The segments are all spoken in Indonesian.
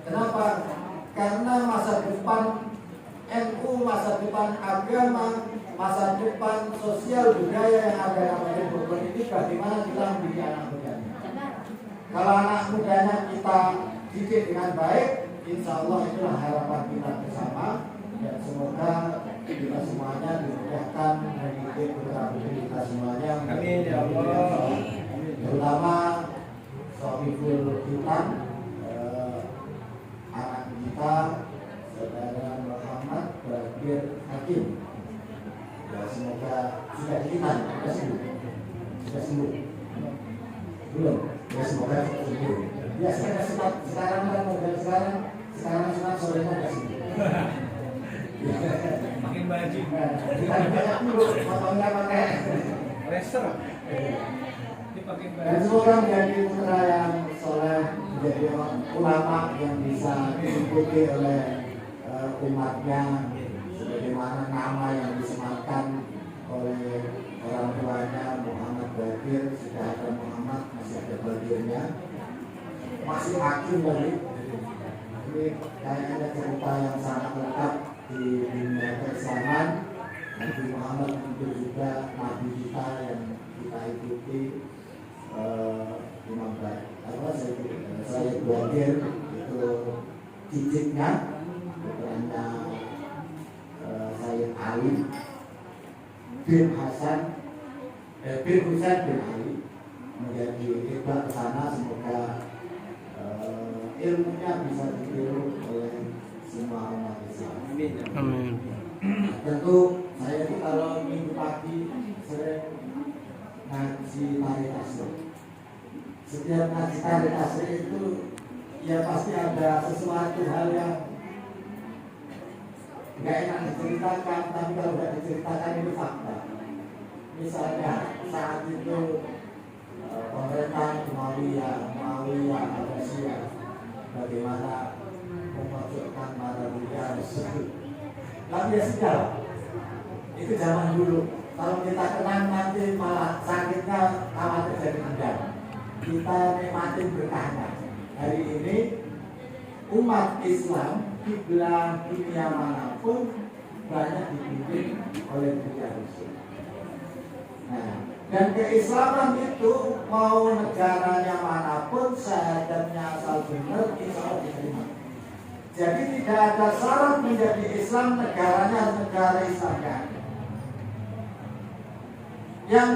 Kenapa? Karena masa depan NU, masa depan agama, masa depan sosial budaya yang ada di Bogor ini bagaimana kita mendidik anak mudanya. Kalau anak mudanya kita didik dengan baik, insya Allah itulah harapan kita bersama. Dan semoga kita semuanya dimudahkan mendidik putra-putri kita semuanya. Amin ya Allah. Terutama Sohibul Hitam, anak kita Saudara Muhammad Bagir Hakim. Ya, semoga sudah dihitan, sudah sembuh. Belum, ya semoga sembuh. Ya sekarang sunat sorenya sudah sembuh. Makin baju. Kita banyak dulu, potongnya pakai laser. Dan semoga menjadi putra yang soleh, menjadi ulama yang bisa diikuti oleh umatnya, sebagaimana nama yang disematkan oleh orang tuanya Muhammad Bagir. Sudah ada Muhammad, masih ada Bagirnya, masih Hakim lagi. Ini kayaknya cerita yang sangat lengkap di dunia keislaman. Nabi Muhammad itu juga nabi kita yang kita ikuti. Imam saya Bagir itu cicitnya, putranya Sayyid Ali bin Hasan bin Husain bin Ali menjadi hebat ke sana. Semoga ilmunya bisa ditiru oleh semua umat Islam. Amin. Tentu saya itu kalau minggu pagi sering ngaji tarik tasbih. Setiap ngaji tarik tasbih itu ya pasti ada sesuatu hal yang nggak enak diceritakan, tapi kalau nggak diceritakan itu fakta. Misalnya saat itu pemerintah Muawiyah Abbasiyah bagaimana memojokkan para budak tersebut. Tapi ya sudah, itu zaman dulu. Kalau kita kenang nanti malah sakitnya amat terjadi endang. Kita nikmatin berkahnya. Hari ini umat Islam di belahan dunia manapun banyak dipimpin oleh Buya Rasul. Nah, dan keislaman itu mau negaranya manapun, syahadatnya asal benar, insya Allah diterima. Jadi tidak ada syarat menjadi Islam negaranya negara Islam. Yang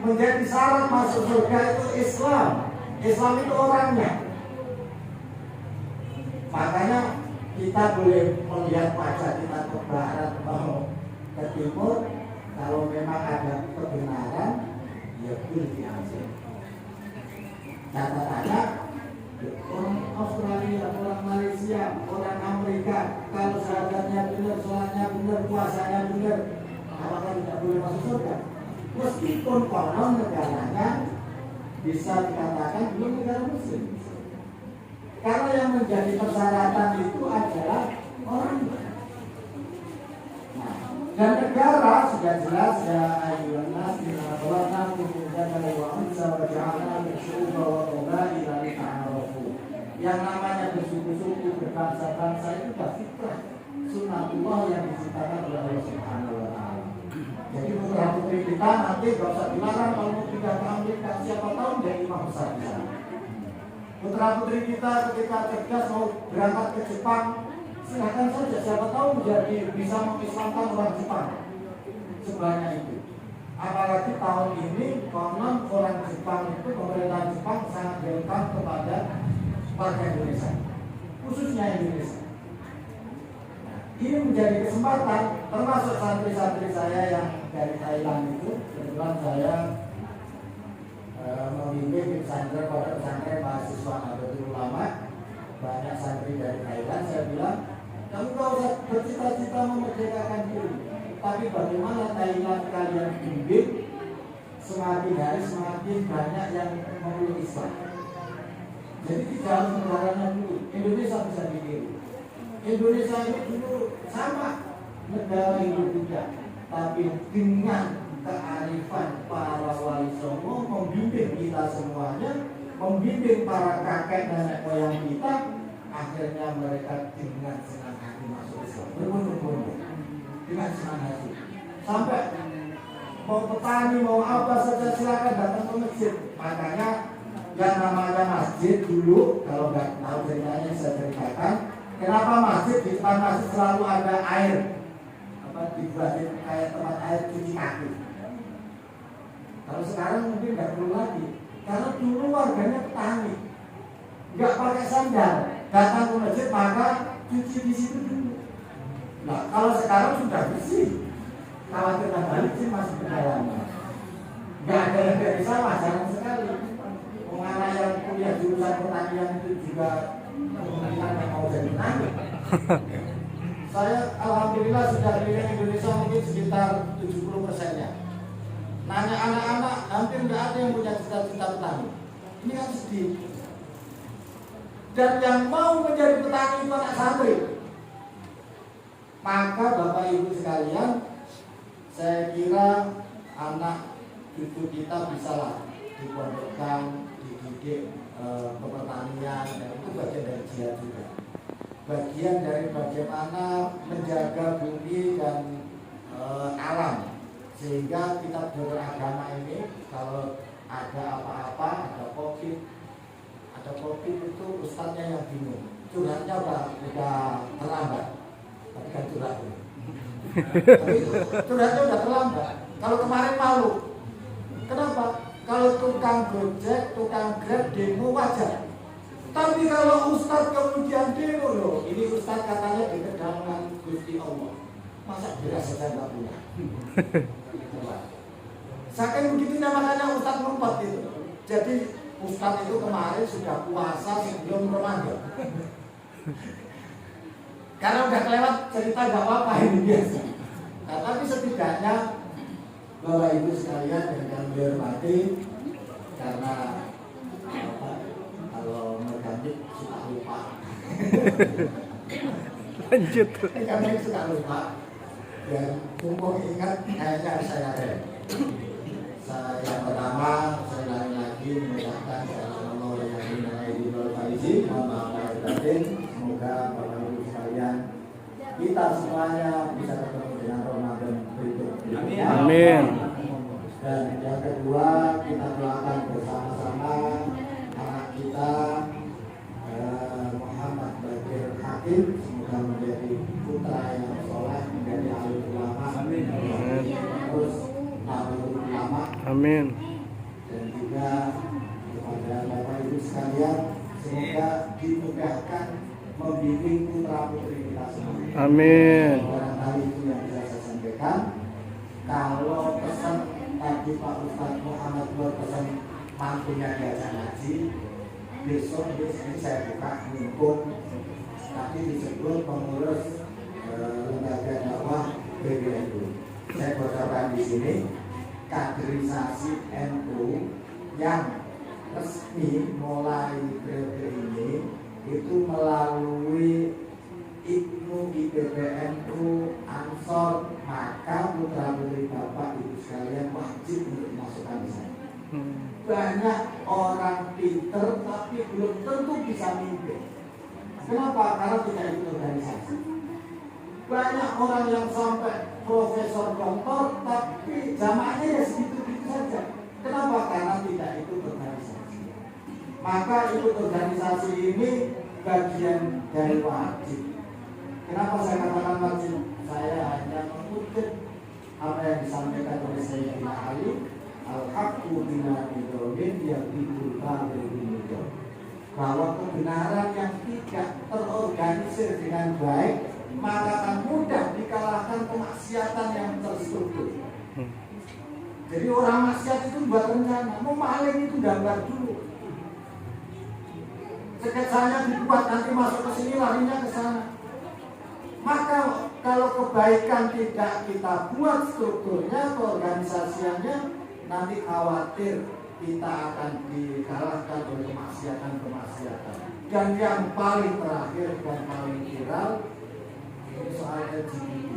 menjadi syarat masuk surga itu Islam. Islam itu orangnya. Makanya kita boleh melihat wajah kita ke barat atau ke timur. Kalau memang ada kebenaran, ya boleh diambil. Kata-kata orang Australia, orang Malaysia, orang Amerika, kalau syahadatnya benar, sholatnya benar, puasanya benar, apakah tidak boleh masuk surga? Meskipun konon negaranya bisa dikatakan belum negara muslim. Karena yang menjadi persyaratan itu adalah orang. Nah, dan negara sudah jelas ya ayyuhan nas inna khalaqnakum min dzakarin wa untha wa ja'alnakum syu'uban wa qabaila lita'arafu. Yang namanya bersuku-suku, berbangsa-bangsa itu sudah fitrah sunnatullah yang diciptakan oleh Allah Subhanahu wa taala. Jadi putra putri kita nanti gak usah dilarang kalau mau pindah ke Amerika, siapa tahu jadi imam besar di sana. Putra putri kita ketika cerdas mau berangkat ke Jepang, silakan saja, siapa tahu menjadi bisa mengislamkan orang Jepang sebanyak itu. Apalagi tahun ini konon orang Jepang itu, pemerintah Jepang sangat welcome kepada warga Indonesia, khususnya Indonesia. Ini menjadi kesempatan, termasuk santri-santri saya yang dari Thailand itu. Kebetulan saya memimpin pesantren pada pesantren mahasiswa Nahdlatul Ulama. Banyak santri dari Thailand. Saya bilang, kamu gak usah bercita-cita memerdekakan diri, tapi bagaimana Thailand kalian bimbing, semakin hari semakin banyak yang memeluk Islam. Jadi tidak harus negaranya dulu, Indonesia bisa ditiru. Indonesia ini dulu sama negara Indonesia, tapi dengan kearifan para wali songo membimbing kita semuanya, membimbing para kakek nenek moyang kita akhirnya mereka dengan senang hati masuk Islam, berbondong-bondong dengan senang hati, sampai mau petani mau apa saja silakan datang ke masjid. Makanya yang namanya masjid dulu, kalau nggak tahu ceritanya saya ceritakan, kenapa masjid di depan masjid selalu ada air, apa dibuatin kayak tempat air cuci kaki. Kalau sekarang mungkin nggak perlu lagi, karena dulu warganya petani, nggak pakai sandal, datang ke masjid maka cuci di situ dulu. Nah kalau sekarang sudah bersih, khawatir balik sih masih berjalan. Nggak ada yang dari sawah, jarang sekali. Anak yang kuliah jurusan pertanian itu juga kemungkinan yang mau jadi petani. Saya alhamdulillah sudah keliling Indonesia mungkin sekitar 70%-nya. Nanya anak-anak, hampir nggak ada yang punya cita-cita petani. Ini kan sedih. Dan yang mau menjadi petani itu anak santri. Maka Bapak Ibu sekalian, saya kira anak cucu kita bisalah dipondokkan, dididik kepertanian, dan itu bagian dari jihad juga. Bagian dari bagaimana menjaga bumi dan alam, sehingga kita beragama ini kalau ada apa-apa, ada COVID itu ustadznya yang bingung, curhatnya udah terlambat, tapi kan curhat curhatnya udah terlambat. Kalau kemarin malu, kenapa? Kalau tukang Gojek, tukang Grab demo wajar. Tapi kalau ustadz kemudian demo loh, ini ustadz katanya di kedatangan Gusti Allah. Masa beras saja nggak punya? Saking begitunya makanya ustadz ngumpet itu. Jadi ustadz itu kemarin sudah puasa sebelum Ramadan. Karena udah kelewat cerita nggak apa-apa ini biasa. Nah, tapi setidaknya Bapak Ibu sekalian yang kami hormati, karena kalau mengganti suka lupa. Lanjut. Kami suka lupa. Dan mumpung ingat, kayaknya harus saya rem. Yang pertama, saya lagi mengucapkan Assalamualaikum warahmatullahi wabarakatuh. Mohon maaf lahir batin. Semoga Bapak Ibu sekalian kita semuanya bisa ketemu dengan Ramadan berikutnya. Amin. Dan yang kedua, kita doakan bersama-sama anak kita Muhammad Bakir Hakim, semoga menjadi putra yang soleh, menjadi alim ulama, terus alim ulama. Amin. Dan juga kepada Bapak Ibu sekalian, semoga dimudahkan membimbing putra putri kita semua. Amin. Barangkali itu yang bisa saya sampaikan. Kalau pesan tadi Pak Ustadz Muhammad berpesan mantunya diajak ngaji, besok ini saya buka himpun, tapi disebut pengurus lembaga dakwah PBNU. Saya bocorkan di sini kaderisasi NU yang resmi mulai periode ini itu melalui IPNU, IPBNU, Ansor, maka putra putri Bapak Ibu sekalian wajib untuk dimasukkan di sana. Banyak orang pinter tapi belum tentu bisa mimpin. Kenapa? Karena tidak ikut organisasi. Banyak orang yang sampai profesor doktor tapi jamaahnya ya segitu-gitu saja. Kenapa? Karena tidak ikut organisasi. Maka ikut organisasi ini bagian dari wajib. Kenapa saya katakan wajib? Saya hanya mengutip apa yang disampaikan oleh Sayyidina Ali, al-haqqu bina idromin yang dibulkan dari bahwa kebenaran yang tidak terorganisir dengan baik maka akan mudah dikalahkan kemaksiatan yang terstruktur. Jadi orang maksiat itu buat rencana, mau maling itu gambar dulu. Sketsanya dibuat, nanti masuk ke sini larinya ke sana. Maka kalau kebaikan tidak kita buat strukturnya, keorganisasiannya, nanti khawatir kita akan dikalahkan oleh kemaksiatan. Dan yang paling terakhir dan paling viral ini soal LGBT.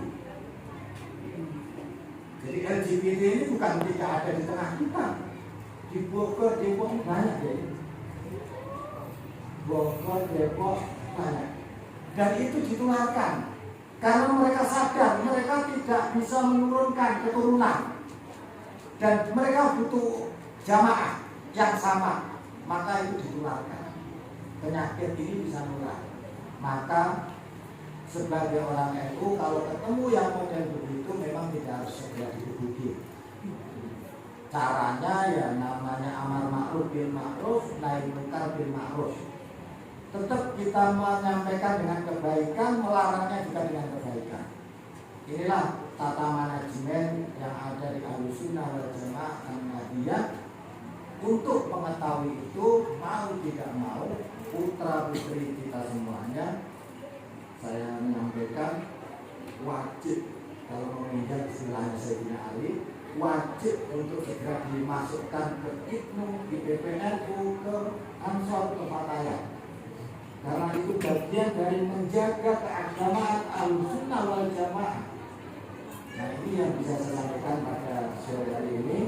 Jadi LGBT ini bukan tidak ada di tengah kita. Di Bogor, Depok banyak ya. Bogor, Depok, banyak. Dan itu ditularkan karena mereka sadar mereka tidak bisa menurunkan keturunan dan mereka butuh jamaah yang sama, maka itu ditularkan. Penyakit ini bisa menular. Maka sebagai orang NU kalau ketemu yang model begitu memang tidak harus segera digebuki. Caranya ya namanya amar ma'ruf bil ma'ruf, nahi munkar bil ma'ruf. Tetap kita menyampaikan dengan kebaikan, melarangnya juga dengan kebaikan. Inilah tata manajemen yang ada di Ahlussunnah wal Jamaah Ahmadiyah. Untuk mengetahui itu, mau tidak mau, putra putri kita semuanya, saya menyampaikan wajib, kalau meminjam istilahnya Sayyidina Ali, wajib untuk segera dimasukkan ke IPNU, di PPNU, ke Ansor, ke Fatayat. Karena itu bagian dari menjaga keagamaan Ahlussunnah wal Jamaah. Nah, ini yang bisa saya sampaikan pada sore hari ini.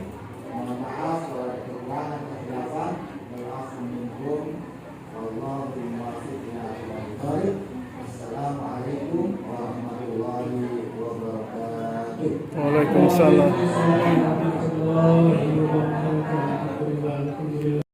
Mohon maaf kalau ada kekurangan kehilafan. Maaf minkum. Wallahu muwaffiq ila aqwamit thoriq. Assalamualaikum warahmatullahi wabarakatuh. Waalaikumsalam. warahmatullahi wabarakatuh.